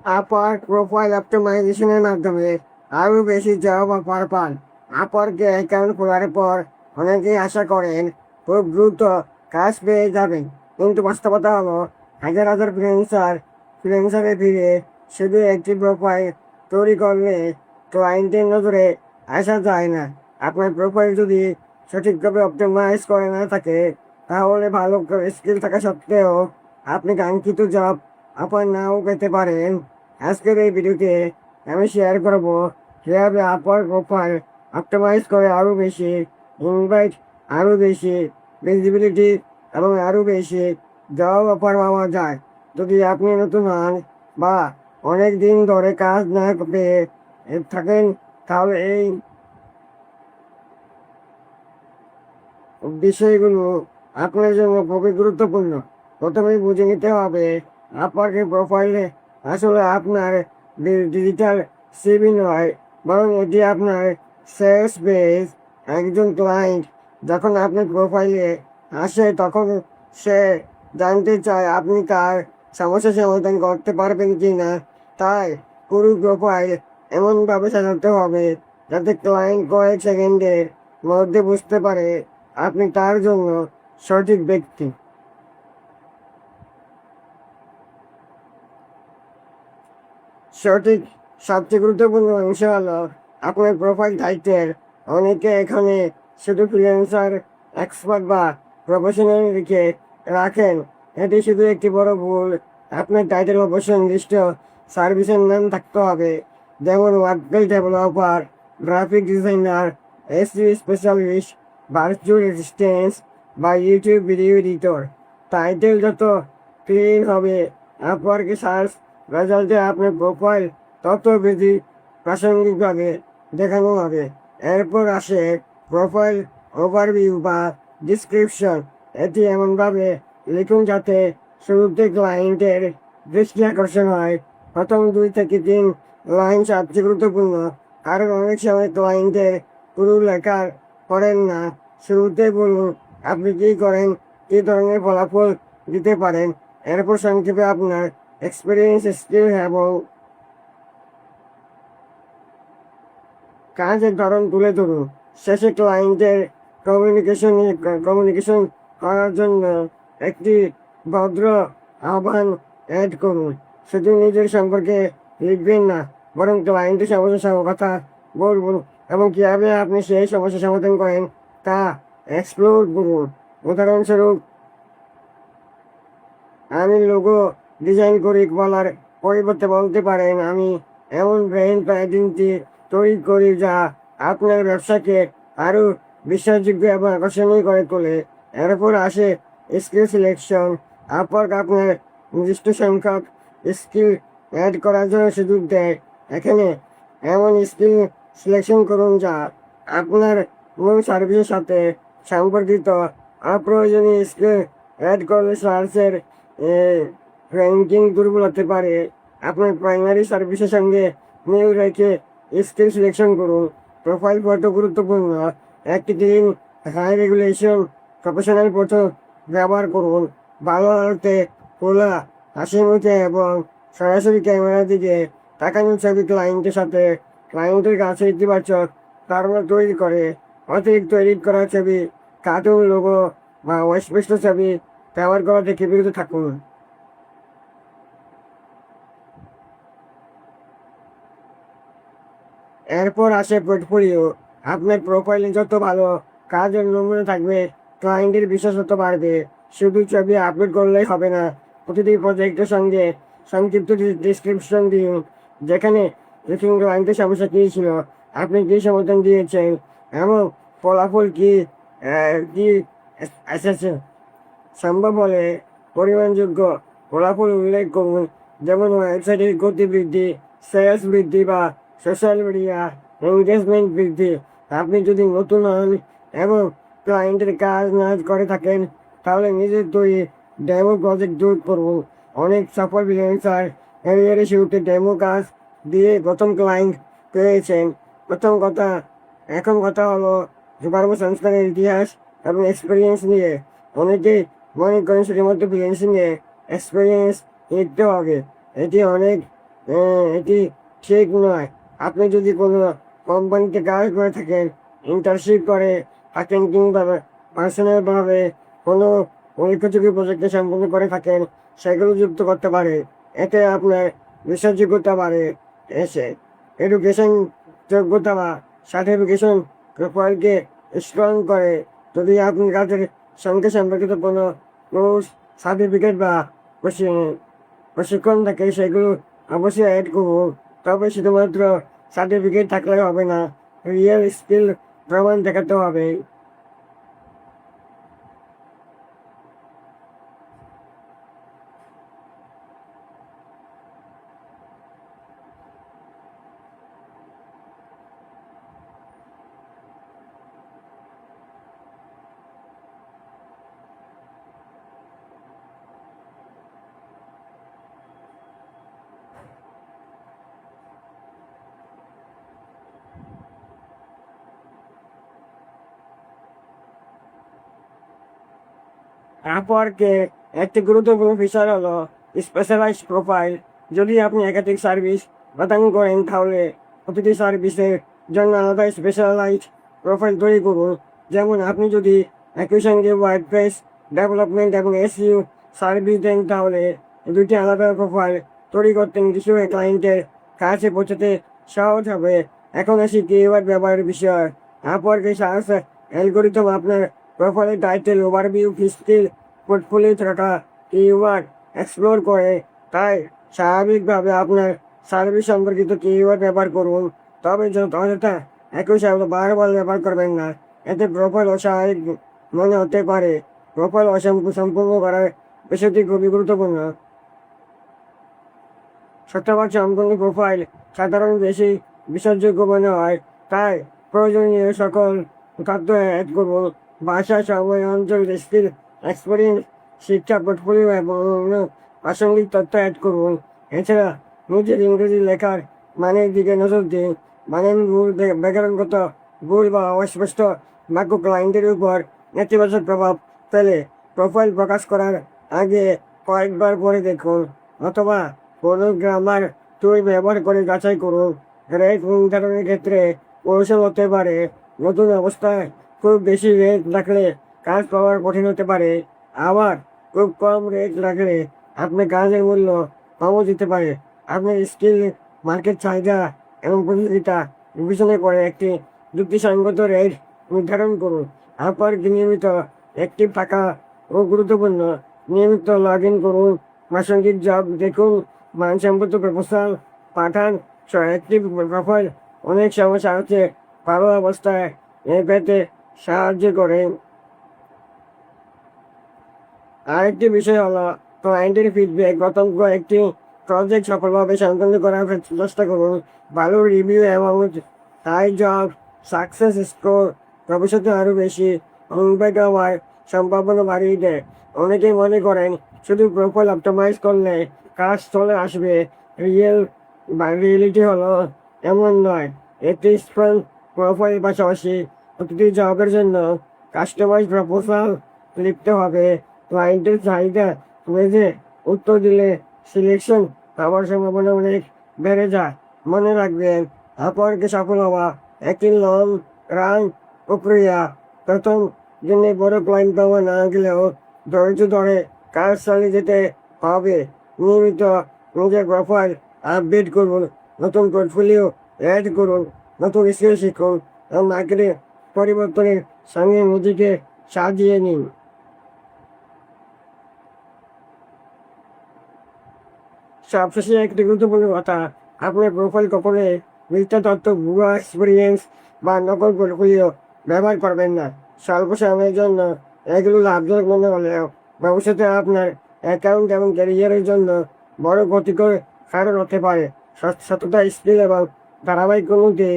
Upwork profile অপটিমাইজেশনের মাধ্যমে আরও বেশি জব অফার পান। আপওয়ার্কে অ্যাকাউন্ট খোলার পর অনেকেই আশা করেন খুব দ্রুত কাজ পেয়ে যাবেন, কিন্তু বাস্তবতা হলো হাজার হাজার ফ্রিল্যান্সারে ফিরে শুধু একটি প্রোফাইল তৈরি করলে ক্লায়েন্টের নজরে আসা যায় না। আপনার প্রোফাইল যদি সঠিকভাবে অপটিমাইজ করে না থাকে, তাহলে ভালো স্কিল থাকা সত্ত্বেও আপনি কাঙ্ক্ষিত জব অফার নাও পেতে পারেন। আজকের এই ভিডিওতে আমি শেয়ার করব কীভাবে আপওয়ার্ক প্রোফাইল অপটিমাইজ করে আরও বেশি ইনভাইট, আরও বেশি ভিজিবিলিটি এবং আরও বেশি জব অফার পাওয়া যায়। যদি আপনি নতুন হন বা অনেক দিন ধরে কাজ না পেয়ে থাকেন, তাহলে এই বিষয়গুলো আপনার জন্য খুবই গুরুত্বপূর্ণ। প্রথমেই বুঝে নিতে হবে আপওয়ার্কের প্রোফাইলে আসলে আপনার ডিজিটাল সিভি নয়, বরং এটি আপনার সেলস পেজ। একজন ক্লায়েন্ট যখন আপনার প্রোফাইলে আসে, তখন সে জানতে চায় আপনি তার সমস্যা সমাধান করতে পারবেন কি না। তাই পুরো প্রোফাইল এমনভাবে সাজাতে হবে যাতে ক্লায়েন্ট কয়েক সেকেন্ডের মধ্যে বুঝতে পারে আপনি তার জন্য সঠিক ব্যক্তি। সবচেয়ে গুরুত্বপূর্ণ অংশ হলো আপনার প্রোফাইল টাইটেল। অনেকে এখানে শুধু ফ্রিল্যান্সার, এক্সপার্ট বা প্রফেশনাল লিখে রাখেন। এটি শুধু একটি বড় ভুল। আপনার টাইটেল অবশ্যই নির্দিষ্ট সার্ভিসের নাম থাকতে হবে, যেমন ওয়ার্কবেল developer, graphic designer, SEO specialist, virtual assistant বা ইউটিউব ভিডিও এডিটর। টাইটেল যত ক্লিন হবে, আপওয়ার্কে সার্চ রেজাল্টে আপনার প্রোফাইল তত বেশি প্রাসঙ্গিকভাবে দেখানো হবে। এরপর আসে প্রোফাইল ওভারভিউ বা ডিসক্রিপশন। এটি এমনভাবে লিখুন যাতে শুরুতে ক্লায়েন্টের দৃষ্টি আকর্ষণ হয়। প্রথম 2 থেকে 3 লাইন সবচেয়ে গুরুত্বপূর্ণ, কারণ অনেক সময় ক্লায়েন্টের পুরো লেখা পড়েন না। শুরুতে বলুন আপনি কী করেন, কী ধরনের ফলাফল দিতে পারেন। এরপর সংক্ষেপে আপনার এক্সপিরিয়েন্স, স্কিল এবং কাজের ধরন তুলে ধরুন। শেষে ক্লায়েন্টের কমিউনিকেশন করার জন্য একটি ভদ্র আহ্বান অ্যাড করুন। শুধু নিজের সম্পর্কে লিখবেন না, বরং ক্লায়েন্টের সমস্যার কথা বলুন এবং কীভাবে আপনি সেই সমস্যা সমাধান করেন তা এক্সপ্লোর করুন। উদাহরণস্বরূপ, আমি লোগো ডিজাইন করি বলার পরিবর্তে বলতে পারেন, আমি এমন ব্র্যান্ড আইডেন্টিটি তৈরি করি যা আপনার ব্যবসাকে আরও বিশ্বাসযোগ্য এবং আকর্ষণীয় করে তোলে। এরপর আসে স্কিল সিলেকশন। আপওয়ার্ক আপনার নির্দিষ্ট সংখ্যক স্কিল অ্যাড করার জন্য সুযোগ দেয়। এখানে এমন স্কিল সিলেকশন করুন যা আপনার মূল সার্ভিসের সাথে সম্পর্কিত। অপ্রয়োজনীয় স্কিল অ্যাড করলে সার্চের র্যাঙ্কিং দুর্বল হতে পারে। আপনার প্রাইমারি সার্ভিসের সঙ্গে মিল রেখে স্কিল সিলেকশন করুন। প্রোফাইল ফটো গুরুত্বপূর্ণ। একটি clean, high regulation professional photo ব্যবহার করুন। ভালো আলোতে খোলা, হাসি মুখে এবং সরাসরি ক্যামেরার দিকে তাকানো ছবি ক্লায়েন্টের কাছে ইতিবাচক ধারণা তৈরি করে। অতিরিক্ত এডিট করা ছবি, কার্টুন, লোগো বা অস্পষ্ট ছবি ব্যবহার করা থেকে বিরত থাকুন। এরপর আসে পোর্টফোলিও। আপনার প্রোফাইলে যত ভালো কাজের নমুনা থাকবে, ক্লায়েন্টের বিশেষত্ব বাড়বে। শুধু ছবি আপলোড করলেই হবে না, প্রতিটি প্রজেক্টের সঙ্গে সংক্ষিপ্ত ডিসক্রিপশন দিন, যেখানে লিখুন ক্লায়েন্টের সমস্যা কী ছিল, আপনি কী সমাধান দিয়েছেন এবং ফলাফল কী এসেছে। সম্ভব হলে পরিমাণযোগ্য ফলাফল উল্লেখ করুন, যেমন ওয়েবসাইটের গতি বৃদ্ধি, সেলস বৃদ্ধি বা সোশ্যাল মিডিয়া এঙ্গেজমেন্ট বৃদ্ধি। আপনি যদি নতুন হন এবং ক্লায়েন্টের কাজ না করে থাকেন, তাহলে নিজের তৈরি ডেমো প্রজেক্ট যোগ করুন। অনেক সফল ফ্রিল্যান্সার ক্যারিয়ারের শুরুতে ডেমো কাজ দিয়ে প্রথম ক্লায়েন্ট পেয়েছেন। এখন কথা হলো কর্মসংস্থানের ইতিহাস এবং এক্সপিরিয়েন্স নিয়ে। অনেকেই মনে করেন শুধুমাত্র ফ্রিল্যান্সিংয়ে এক্সপিরিয়েন্স নিতে হবে। এটি অনেক এটি ঠিক নয়। আপনি যদি কোনো কোম্পানিতে কাজ করে থাকেন, ইন্টার্নশিপ করে থাকেন কিংবা পার্সোনালভাবে কোনো উল্লেখযোগ্য প্রজেক্টে সম্পন্ন করে থাকেন, সেগুলো যুক্ত করতে পারে। এতে আপনার বিশ্বাসযোগ্যতা বাড়ে। এসে এডুকেশন যোগ্যতা বা সার্টিফিকেশন প্রোফাইলকে স্ট্রং করে। যদি আপনি কাজের সঙ্গে সম্পর্কিত কোনো কোর্স, সার্টিফিকেট বা প্রশিক্ষণ থাকে, সেগুলো অবশ্যই অ্যাড করুন। তবে শুধুমাত্র সার্টিফিকেট থাকলে হবে না, রিয়েল স্কিল প্রমাণ দেখাতে হবে। আপওয়ার্কে একটি গুরুত্বপূর্ণ ফিচার হলো স্পেশালাইজড প্রোফাইল। যদি আপনি একাধিক সার্ভিস প্রদান করেন, তাহলে প্রতিটি সার্ভিসের জন্য আলাদা স্পেশালাইজড প্রোফাইল তৈরি করুন। যেমন আপনি যদি একই সঙ্গে ওয়ার্ডপ্রেস ডেভেলপমেন্ট এবং এসইও সার্ভিস দেন, তাহলে দুটি আলাদা প্রোফাইল তৈরি করতে নির্দিষ্ট ক্লায়েন্টের কাছে পৌঁছাতে সহজ হবে। এখন আসি কিওয়ার্ড ব্যবহারের বিষয়। আপওয়ার্কে সার্চ অ্যালগোরিদম আপনার প্রোফাইলের টাইটেল, ওভারভিউ, স্কিল, পোর্টফোলিও থাকা কিওয়ার্ড এক্সপ্লোর করে। তাই স্বাভাবিকভাবে আপনার সার্ভিস সম্পর্কিত কিওয়ার্ড ব্যবহার করুন। তবে অযথা একই শব্দ বারবার ব্যবহার করবেন না। এতে প্রোফাইল অস্বাভাবিক মনে হতে পারে। প্রোফাইল সম্পূর্ণ করার বিষয়টি খুবই গুরুত্বপূর্ণ। শতভাগ সম্পূর্ণ প্রোফাইল সাধারণত বেশি বিশ্বাসযোগ্য মনে হয়। তাই প্রয়োজনীয় সকল তথ্য অ্যাড করুন। ভাষা, সময়, অঞ্চল, স্কিল, এক্সপিরিয়েন্স, শিক্ষা, পোর্টফোলিও এবং প্রাসঙ্গিক তথ্য অ্যাড করুন। এছাড়া নিজের ইংরেজি লেখার মানের দিকে নজর দিন। মানের ভুল, ব্যাকরণগত ভুল বা অস্পষ্ট বাক্য ক্লায়েন্টের উপর নেতিবাচক প্রভাব ফেলে। প্রোফাইল প্রকাশ করার আগে কয়েকবার পরে দেখুন, অথবা কোনো গ্রামার টুল ব্যবহার করে যাচাই করুন। রেট নির্ধারণের ক্ষেত্রে কৌশল হতে পারে। নতুন অবস্থায় খুব বেশি রেট রাখলে কাজ পাওয়ার কঠিন হতে পারে, আবার খুব কম রেট রাখলে আপনার কাজের মূল্য কমও দিতে পারে। আপনার স্কিল, মার্কেট চাহিদা এবং প্রতিযোগিতা বিবেচনা করে একটি যুক্তিসঙ্গত রেট নির্ধারণ করুন। আপনার নিয়মিত অ্যাক্টিভ থাকা ও গুরুত্বপূর্ণ। নিয়মিত লগ ইন করুন, প্রাসঙ্গিক জব দেখুন, মানসম্মত প্রপোজাল পাঠান। অ্যাক্টিভ প্রোফাইল অনেক সমস্যা হচ্ছে ভালো অবস্থায় পেতে সাহায্য করে। আরেকটি বিষয় হলো ক্লায়েন্টের ফিডব্যাক। গতম একটি প্রজেক্ট সফলভাবে সম্পন্ন করার চেষ্টা করুন। ভালো রিভিউ এবং হাই জব সাকসেস স্কোর ভবিষ্যতে আরও বেশি ইমপ্যাক্ট হওয়ার সম্ভাবনা বাড়িয়ে দেয়। অনেকেই মনে করেন শুধু প্রোফাইল অপটিমাইজ করলে কাজ চলে আসবে। রিয়েলিটি হলো এমন নয়। একটি স্ট্রং প্রোফাইল পাশাপাশি প্রতিটি জবের জন্য কাস্টমাইজ প্রপোজাল লিখতে হবে। ক্লায়েন্টের চাহিদা বুঝে উত্তর দিলে সিলেকশন পাওয়ার সম্ভাবনা অনেক বেড়ে যায়। মনে রাখবেন, আপওয়ার্কে সফল হওয়া একটি লং রান প্রক্রিয়া। প্রথম দিনে বড় ক্লায়েন্ট পাওয়া না গেলেও ধৈর্য ধরে কাজ চালিয়ে যেতে হবে। নিয়মিত নিজের প্রোফাইল আপডেট করুন, নতুন পোর্টফোলিও অ্যাড করুন, নতুন স্কিল শিখুন এবং মার্কেটের পরিবর্তনের সঙ্গে নিজেকে সাজিয়ে নিন। সবশেষে একটি গুরুত্বপূর্ণ কথা, আপনার প্রোফাইল গোপনে মিথ্যা তথ্য, ভুয়া এক্সপিরিয়েন্স বা নকল পোর্টফোলিও ব্যবহার করবেন না। স্বল্প সময়ের জন্য এগুলো লাভজনক মনে হলেও ভবিষ্যতে আপনার অ্যাকাউন্ট এবং ক্যারিয়ারের জন্য বড় ক্ষতিকর কারণ হতে পারে। সততা, স্কিল এবং ধারাবাহিক উন্নতি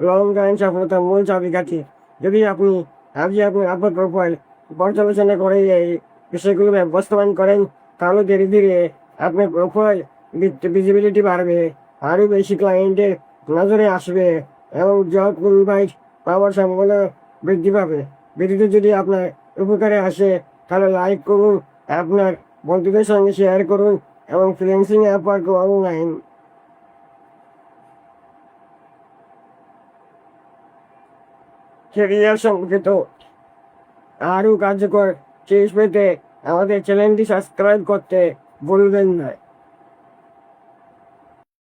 লং টাইম সফলতার মূল চাবিকাঠি। যদি আপনি আজই আপনার প্রোফাইল পর্যালোচনা করে এই বিষয়গুলো বাস্তবায়ন করেন, তাহলে ধীরে ধীরে আপনার প্রোফাইল ভিজিবিলিটি বাড়বে, আরও বেশি ক্লায়েন্টের নজরে আসবে এবং জব ইনভাইট পাওয়ার সম্ভাবনা বৃদ্ধি পাবে। ভিডিওটি যদি আপনার উপকারে আসে, তাহলে লাইক করুন, আপনার বন্ধুদের সঙ্গে শেয়ার করুন এবং ফ্রিল্যান্সিং অ্যাপ অনলাইন ক্যারিয়ার সম্পর্কিত আরও কার্যকর টিপস পেতে আমাদের চ্যানেলটি সাবস্ক্রাইব করতে ভুলবেন না।